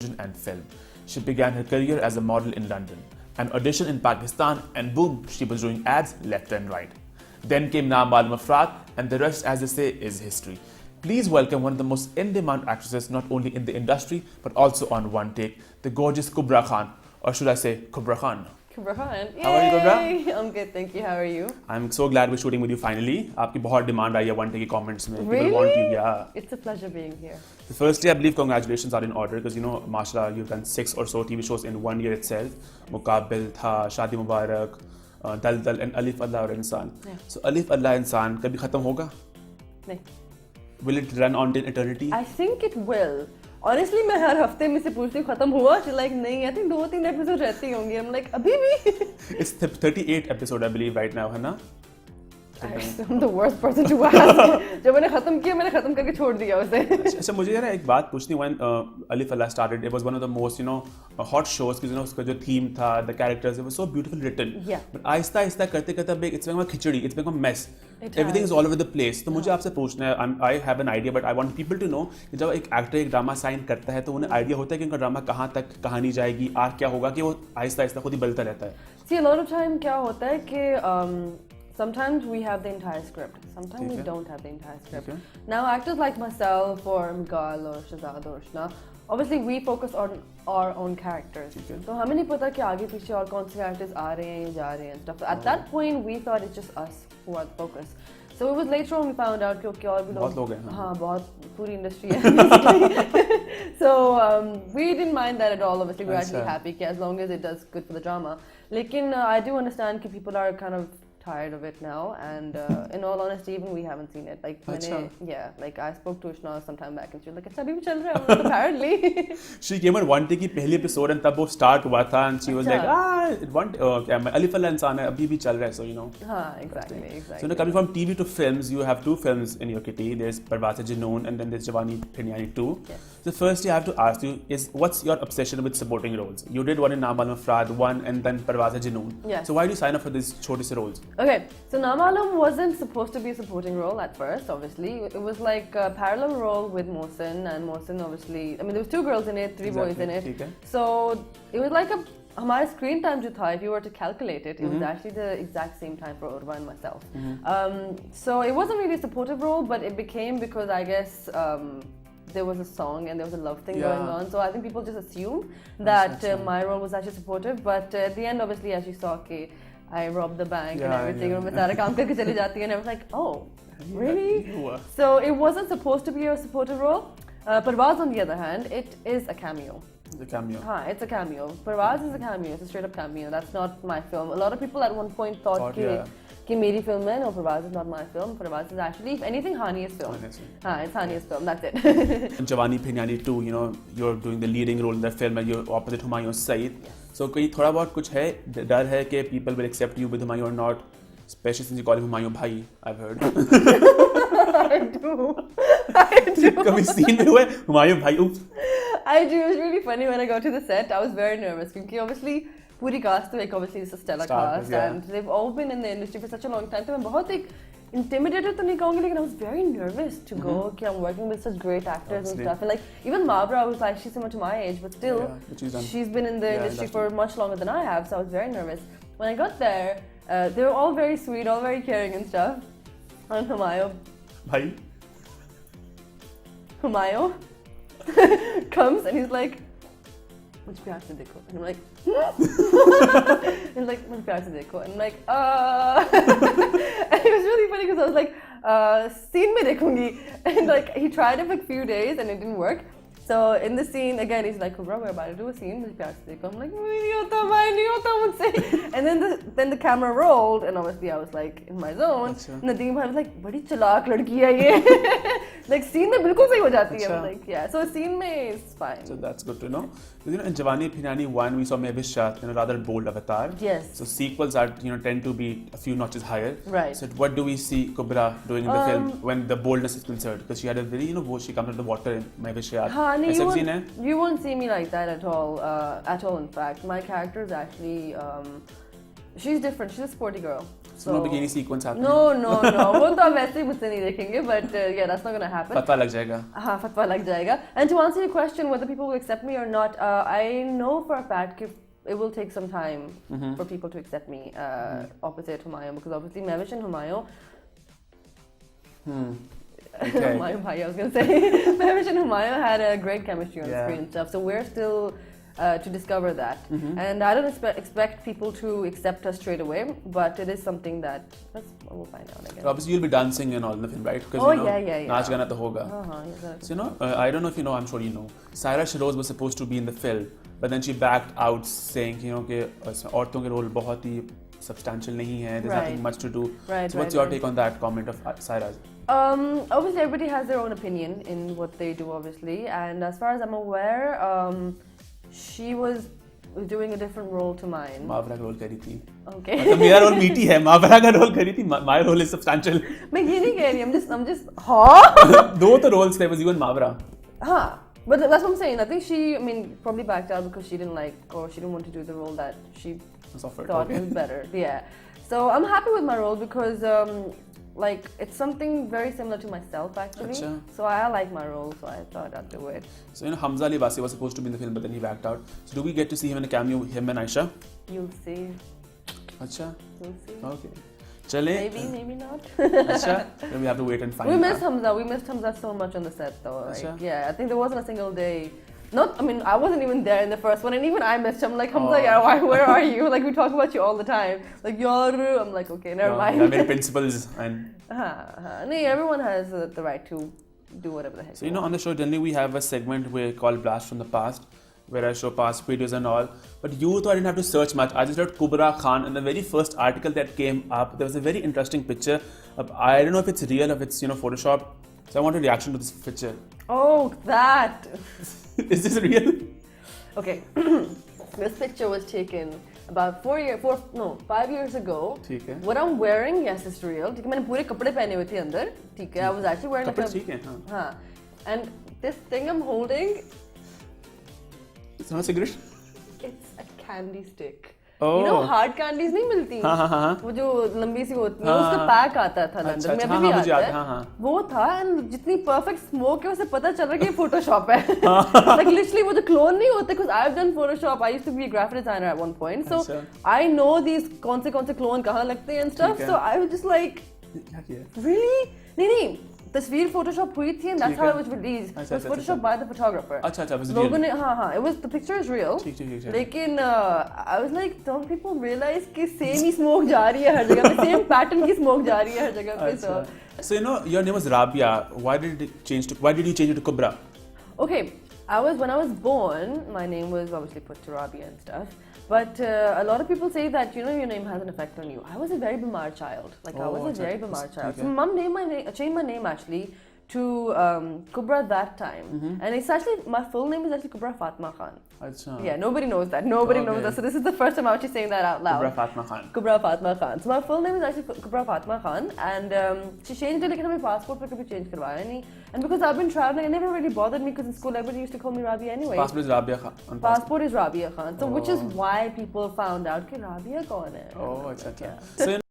and film. She began her career as a model in London, an audition in Pakistan, and boom, she was doing ads left and right. Then came Na Malum Afraad, and the rest, as they say, is history. Please welcome one of the most in-demand actresses, not only in the industry, but also on one take, the gorgeous Kubra Khan, or should I say, Kubra Khan. Kubra Khan. How are you, Kubra? I'm good, thank you. How are you? I'm so glad we're shooting with you finally. आपकी बहुत demand आई है one take comments में. Really? People want you, yeah. It's a pleasure being here. Firstly, I believe congratulations are in order because mashallah, you've done 6 or so TV shows in 1 year itself. Muqabil tha, Shadi Mubarak, Dal Dal, and Alif Allah aur Insan. Yeah. So Alif Allah Insan कभी खत्म होगा? नहीं. Will it run on till eternity? I think it will. Honestly, मैं हर हफ्ते में से पूछती हूँ खत्म हुआ? She's like नहीं, I think 2-3 episodes रहती होंगी. I'm like अभी भी? It's 38 episode I believe right now, है ना? I'm the worst person to ask. जब मैंने खत्म किया, मैंने खत्म करके छोड़ दिया उसे. अच्छा मुझे यार एक बात पूछनी when Alif Allah started, it was one of the most hot shows because उसका जो theme था, the characters, it was so beautifully written. Yeah. But Aahista Aahista करते करते it's become a khichdi, it's become a mess. It Everything has. is all over the place. तो मुझे आपसे पूछना है, I have an idea, but I want people to know कि जब एक एक्टर एक ड्रामा साइन करता है तो उन्हें आइडिया होता है कि उनका ड्रामा कहाँ तक कहानी जाएगी, आग क्या होगा, कि वो आहिस्ता आहिस्ता खुद ही बदलता रहता है. See, a lot of time क्या होता है कि sometimes we have the entire script. Sometimes we don't have the entire script. Okay. Now, actors like myself or Mgal or Shahzad or Shna, obviously we focus on our own characters. Okay. So हमें नहीं पता कि आगे पीछे और कौन से characters आ रहे हैं या जा रहे हैं and stuff. At that point, we thought it's just us who are the focus. So it was later on we found out कि और भी बहुत लोग हैं. हाँ बहुत पूरी industry है basically. So we didn't mind that at all. Obviously we're actually happy कि as long as it does good for the drama. लेकिन I do understand कि people are kind of tired of it now, and in all honesty, even we haven't seen it. Like, like I spoke to Ishna some time back, and she was like, "अच्छा अभी भी चल रहा है." Apparently, she came on one take की पहली episode and तब वो start हुआ था, and she was like, Alif Allah Insan है, अभी भी चल रहा है, so हाँ, exactly. So coming from TV to films, you have 2 films in your kitty. There's Parvaz Junoon and then there's Jawani Phir 2. Yes. So firstly, I have to ask you, what's your obsession with supporting roles? You did one in Na Malum Afraad, one, and then Parvaz Junoon. Yes. So why do you sign up for these छोटे से roles? Okay, so Na Malum wasn't supposed to be a supporting role at first, obviously. It was like a parallel role with Mohsin, and Mohsin obviously, I mean there was 2 girls in it, 3 boys in it. Okay. So it was like हमारा screen time जो था, if you were to calculate it, it was actually the exact same time for Urwa and myself. So it wasn't really a supportive role, but it became because I guess there was a song and there was a love thing going on. So I think people just assumed that my role was actually supportive, but at the end obviously as you saw कि I robbed the bank and everything, और मैं सारा काम करके चली जाती है, and I was like, oh, really? So it wasn't supposed to be a supportive role. Parvaz on the other hand, it is a cameo. The cameo. It's a cameo. Parvaz is a cameo. It's a straight up cameo. That's not my film. A lot of people at one point thought कि मेरी film है. No, Parvaz is not my film. Parvaz is actually, if anything, Hania's film. It's Hania's film. That's it. Jawani Phir 2, you're doing the leading role in that film and you're opposite Hamyoun Saeed. Yes. So कोई थोड़ा बहुत कुछ है डर है कि people will accept you with Hamyoun or not, especially since you call him Hamyoun bhai, I've heard. I do. कभी scene में हुआ है Hamyoun bhai? I do. It was really funny when I got to the set. I was very nervous because obviously पूरी cast तो obviously it's a stellar cast and they've all been in the industry for such a long time. तो मैं बहुत intimidated तो नहीं कहूँगी, लेकिन I was very nervous to go कि I'm working with such great actors and stuff. And like even Mabra was like, she's similar to my age, but still she's been in the industry for much longer than I have, so I was very nervous. When I got there, they were all very sweet, all very caring and stuff. And Humayo comes and he's like, मुझे प्यार से देखो, and I'm like, and like मुझे प्यार से देखो, and I'm like, and it was really funny because I was like, scene में देखूंगी, and like he tried it for a few days and it didn't work. So in the scene again, he's like, Kubra, we're about to do a scene. मुझे प्यार से देखो. I'm like, नहीं होता मुझसे. And then the camera rolled, and obviously I was like in my zone. Nadeem bhai was like, बड़ी चालाक लड़की है ये. Like scene में बिल्कुल सही हो जाती है. Like so scene में is fine. So that's good to know. In Jawani Phir 1, we saw Mehwish Shah in a rather bold avatar. Yes. So sequels are tend to be a few notches higher. Right. So what do we see Kubra doing in the film when the boldness is concerned? Because she had a very she comes out of the water in Mehwish Shah. You won't see me like that at all. At all, in fact, my character is actually she's different. She's a sporty girl. So no bikini sequence happening. No. वो तो आप वैसे ही मुझसे नहीं देखेंगे, but yeah, that's not gonna happen. पता लग जाएगा. हाँ, फतवा लग जाएगा. And to answer your question, whether people will accept me or not, I know for a fact that it will take some time for people to accept me opposite Hamyoun, because obviously Mavish and Hamyoun. Okay. Hamyoun bhai, I was gonna say. Mavish and Hamyoun had a great chemistry on screen and stuff, so we're still to discover that. And I don't expect people to accept us straight away, but it is something that we'll find out again. So obviously you'll be dancing and all in the film, right? Because yeah. नाच गाना तो होगा. So I don't know if you know, I'm sure you know, Saira Shiroz was supposed to be in the film, but then she backed out saying, कि औरतों के role बहुत ही substantial नहीं है. There's nothing much to do. So what's your take on that comment of Saira's? Obviously everybody has their own opinion in what they do, obviously, and as far as I'm aware, she was doing a different role to mine. मावरा का role करी थी. Okay. मतलब मेरा role मीठी है, मावरा का role करी थी. My role is substantial. मैं ये नहीं कह रही, I'm just हाँ. दो तो roles थे, was you and Mavra. हाँ. But that's what I'm saying. I think she, probably backed out because she didn't like, or she didn't want to do the role that she thought was better. Yeah. So I'm happy with my role because, it's something very similar to myself actually. Achha. So I like my role, so I thought I'd do it. So Hamza Ali Basi was supposed to be in the film, but then he backed out. So do we get to see him in a cameo, him and Aisha? You'll see. Achha. You'll see. Okay. Chale. Maybe not. Achha. Then we have to wait and find out. We missed Hamza so much on the set though. Yeah, I think there wasn't a single day. I wasn't even there in the first one, and even I missed him. Like, Hamza, where are you? Like, we talk about you all the time. Like, yaar, I'm like, okay, never mind. Yeah, many principles and. Everyone has the right to do whatever the heck. So on the show, generally we have a segment called Blast from the Past, where I show past videos and all. But I didn't have to search much. I just wrote Kubra Khan, and the very first article that came up, there was a very interesting picture. I don't know if it's real, if it's Photoshop. So I want a reaction to this picture. Oh, that. Is this real? Okay. This picture was taken about 5 years ago. What I'm wearing, yes, it's real. मैंने पूरे कपड़े पहने हुए थे अंदर. ठीक है. I was actually wearing हाँ. And this thing I'm holding. It's not a cigarette. It's a candy stick. Oh. You know hard candies नहीं मिलती. हाँ. वो जो लंबी सी होती है, उसका पैक आता था लंदन में, अभी भी आता है. वो था, and जितनी perfect smoke है, उसे पता चल रहा है कि ये Photoshop है. Like literally वो जो clone नहीं होते, because I've done Photoshop. I used to be a graphic designer at one point, so I know these कौन से clone कहाँ लगते हैं and stuff. So I was just like, really? नहीं. तस्वीर Photoshop हुई थी, and that's how it was released. It was Photoshop by the photographer. लोगों ने it was, the picture is real. लेकिन I was like, don't people realize कि same ही smoke जा रही है हर जगह पे, same pattern की smoke जा रही है हर जगह पे. So your name was Rabia. Why did you change it to Kubra? Okay, when I was born, my name was obviously put to Rabia and stuff. But a lot of people say that your name has an effect on you. I was a very bimar child. I was a very bimar child. So mom changed my name actually to Kubra that time. And it's actually, my full name is actually Kubra Fatma Khan. Achha. Yeah, nobody knows that. Nobody knows that. So this is the first time I'm actually saying that out loud. Kubra Fatma Khan. Kubra Fatma Khan. So my full name is actually Kubra Fatma Khan. And she changed it, लेकिन मेरे passport पे कभी change करवाया नहीं. And because I've been traveling, it never really bothered me because in school everybody used to call me Rabia anyway. Passport is Rabia Khan. Passport is Rabia Khan. So which is why people found out कि Rabia कौन है. Oh, अच्छा. So